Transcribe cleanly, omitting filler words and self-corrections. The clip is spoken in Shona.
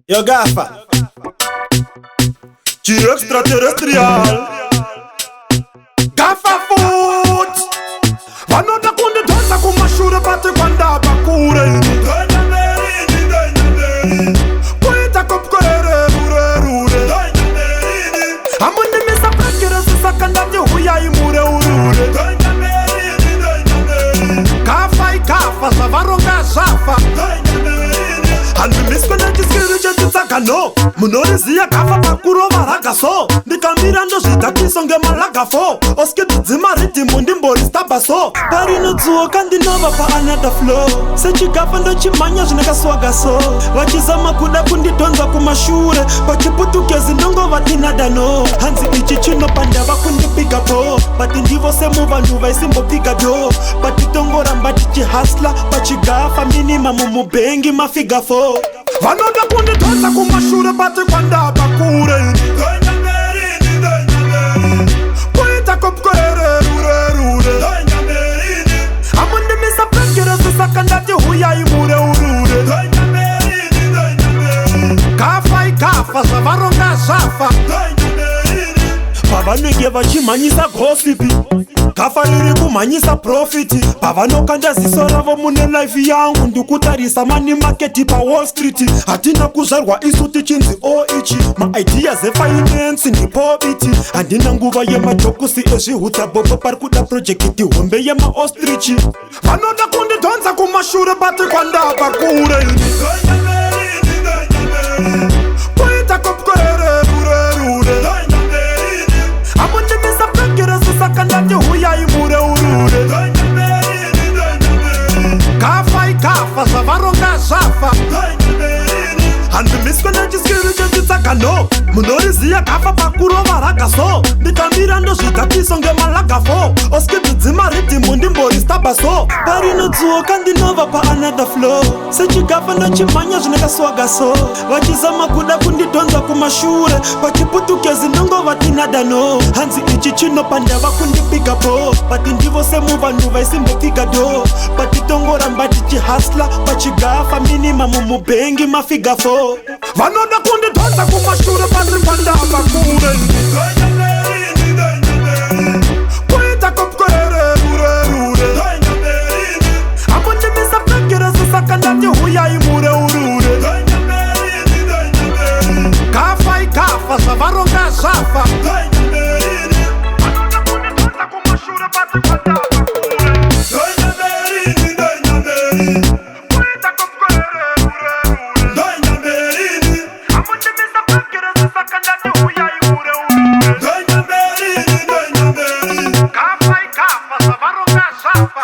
Yo gafa Chiro extraterrestrial Gafa foot Vanoda kundi donza kumashure pati kwanda bakure Kuita kopkorere rure Amundi misa prakira sisakandati huya imure urure Gafa ikafa zavaronga zafa Handi miskone chiskiri chetitsaka no Munoriziya gafa pakuro varaga so Ndikamira ndozvitakiso ngemalaga fo Oskid dzima ridhimu ndimbori staba so Parino dzuoka ndinova pa another flow Sechigafa ndochimanya zvinakaswaga so Vachizama kuda kundidonza kumashure Pachiputukezi ndongova tinadano Hanzi ichi chinopandava kundipiga po Bati ndivo semuvanhu vaisimbopiga do Bati tongoramba tichihasla Pachigafa minimum mubengi mafiga fo Vanoda kundidonza kumashure bati kwandaba kure Kuita kopkorere rure Amundi misa prakira sisakandati huya imure urure Gafa ikafa zavaronga zafa Pavanenge vachimhanyisa gosipi Gafa riri kumhanyisa profiti Pavanokanda ziso ravo mune life yangu Ndikutarisa money market pa Wall Street Hatina kuzarwa isu tichinzi ichi Ma-ideas e-finance ndipobiti Handina nguva yemajokusi ezvihuta bobo Parikuda projecti hombe yema-ostrich Vanoda kundidonza kumashure bati kwandaba kure Kuita kopkorere rure Amundi misa prakira sisakandati huya imure urure Gafa ikafa zavaronga zafa Handi miskone chiskiri chetitsaka no Munoriziya gafa pakuro varaga so Ndikamira ndozvitakiso ngemalaga fo Oskid dzima ridhimu ndimbori staba so Parino dzuoka ndinova pa another flow Sechigafa ndochimhanya zvinakaswaga so Vachizama kuda kundidonza kumashure Pachiputukezi ndongova tinadano Hanzi ichi chinopandava kundipiga po Bati ndivo semuvanhu vaisimbopiga do Bati tongoramba tichihasla Pachigafa minimum mubengi mafiga fo Vanoda kundidonza kumashure bati kwandaba kure Kuita kopkorere rure Amundi misa prakira sisakandati huya imure urure Gafa ikafa zavaronga zafa Vanoda kundidonza kumashure bati kwandaba kure Kuita kopkorere rure Amundi misa prakira sisakandati huya imure urure Gafa ikafa zavaronga zafa